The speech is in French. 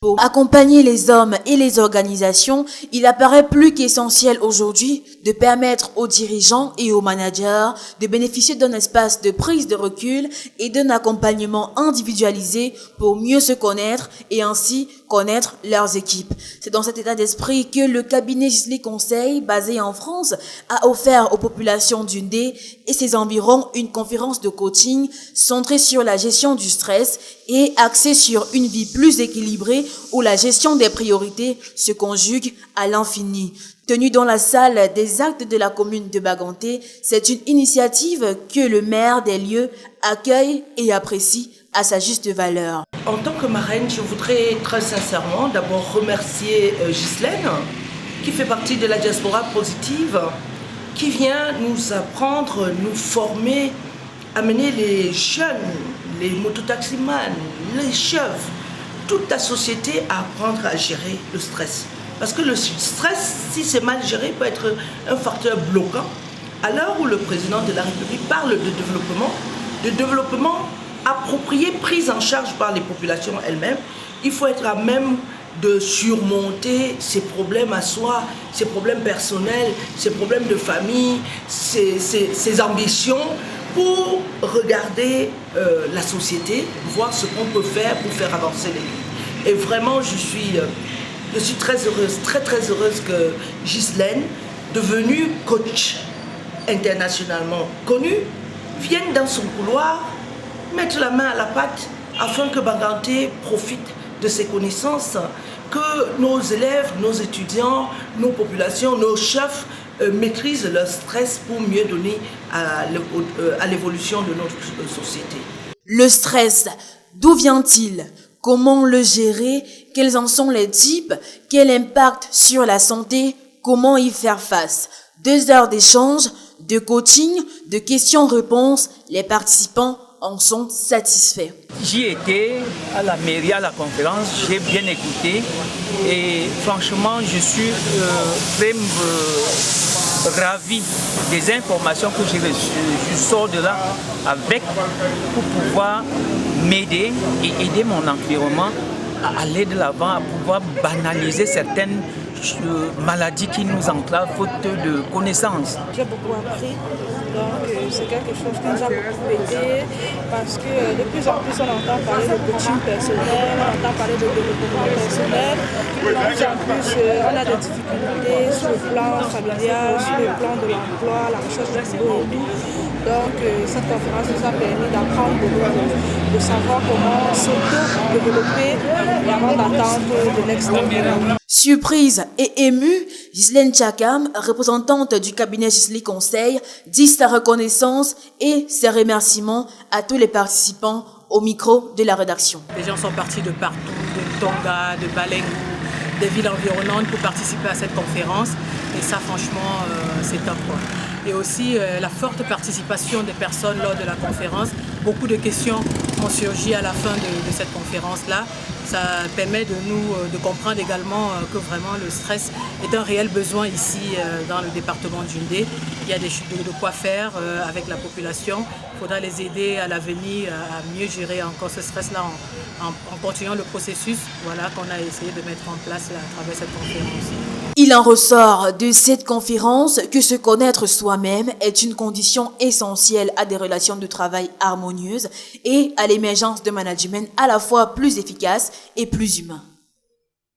Pour accompagner les hommes et les organisations, il apparaît plus qu'essentiel aujourd'hui de permettre aux dirigeants et aux managers de bénéficier d'un espace de prise de recul et d'un accompagnement individualisé pour mieux se connaître et ainsi connaître leurs équipes. C'est dans cet état d'esprit que le cabinet Gisli Conseil, basé en France, a offert aux populations d'Undé et ses environs une conférence de coaching centrée sur la gestion du stress et axée sur une vie plus équilibrée où la gestion des priorités se conjugue à l'infini. Tenue dans la salle des actes de la commune de Baganté, c'est une initiative que le maire des lieux accueille et apprécie à sa juste valeur. En tant que marraine, je voudrais très sincèrement d'abord remercier Ghislaine, qui fait partie de la diaspora positive, qui vient nous apprendre, nous former, amener les jeunes, les mototaximans, les chefs, toute la société à apprendre à gérer le stress. Parce que le stress, si c'est mal géré, peut être un facteur bloquant. À l'heure où le président de la République parle de développement approprié, pris en charge par les populations elles-mêmes, il faut être à même de surmonter ses problèmes à soi, ses problèmes personnels, ses problèmes de famille, ses ambitions, pour regarder la société, voir ce qu'on peut faire pour faire avancer les vies. Et vraiment, je suis très heureuse que Ghislaine, devenue coach internationalement connue, vienne dans son couloir mettre la main à la pâte afin que Baganté profite de ses connaissances, que nos élèves, nos étudiants, nos populations, nos chefs maîtrisent leur stress pour mieux donner à l'évolution de notre société. Le stress, d'où vient-il? Comment le gérer? Quels en sont les types? Quel impact sur la santé? Comment y faire face? 2 heures d'échange, de coaching, de questions-réponses. Les participants en sont satisfaits. J'y étais à la mairie, à la conférence, j'ai bien écouté et franchement je suis très ravi des informations que j'ai reçues. Je sors de là avec pour pouvoir m'aider et aider mon environnement à aller de l'avant, à pouvoir banaliser certaines maladies qui nous enclavent faute de connaissances. J'ai beaucoup appris, donc c'est quelque chose qui nous a beaucoup aidé parce que de plus en plus on entend parler de coaching personnel, on entend parler de développement personnel, de plus en plus on a des difficultés sur le plan familial, sur le plan de l'emploi, la recherche de boulot et tout. Donc cette conférence nous a permis d'apprendre de savoir comment s'auto-développer et avant d'attendre de l'extérieur. Surprise et émue, Ghislaine Chakam, représentante du cabinet Gisli Conseil, dit sa reconnaissance et ses remerciements à tous les participants au micro de la rédaction. Les gens sont partis de partout, de Tonga, de Balengu, des villes environnantes pour participer à cette conférence. Et ça, franchement, c'est top, quoi. Et aussi la forte participation des personnes lors de la conférence. Beaucoup de questions ont surgi à la fin de cette conférence-là. Ça permet de nous de comprendre également que vraiment le stress est un réel besoin ici dans le département d'Undé. Il y a de quoi faire avec la population. Il faudra les aider à l'avenir à mieux gérer encore ce stress-là en continuant le processus qu'on a essayé de mettre en place à travers cette conférence. Il en ressort de cette conférence que se connaître soi-même est une condition essentielle à des relations de travail harmonieuses et à l'émergence de management à la fois plus efficace et plus humain.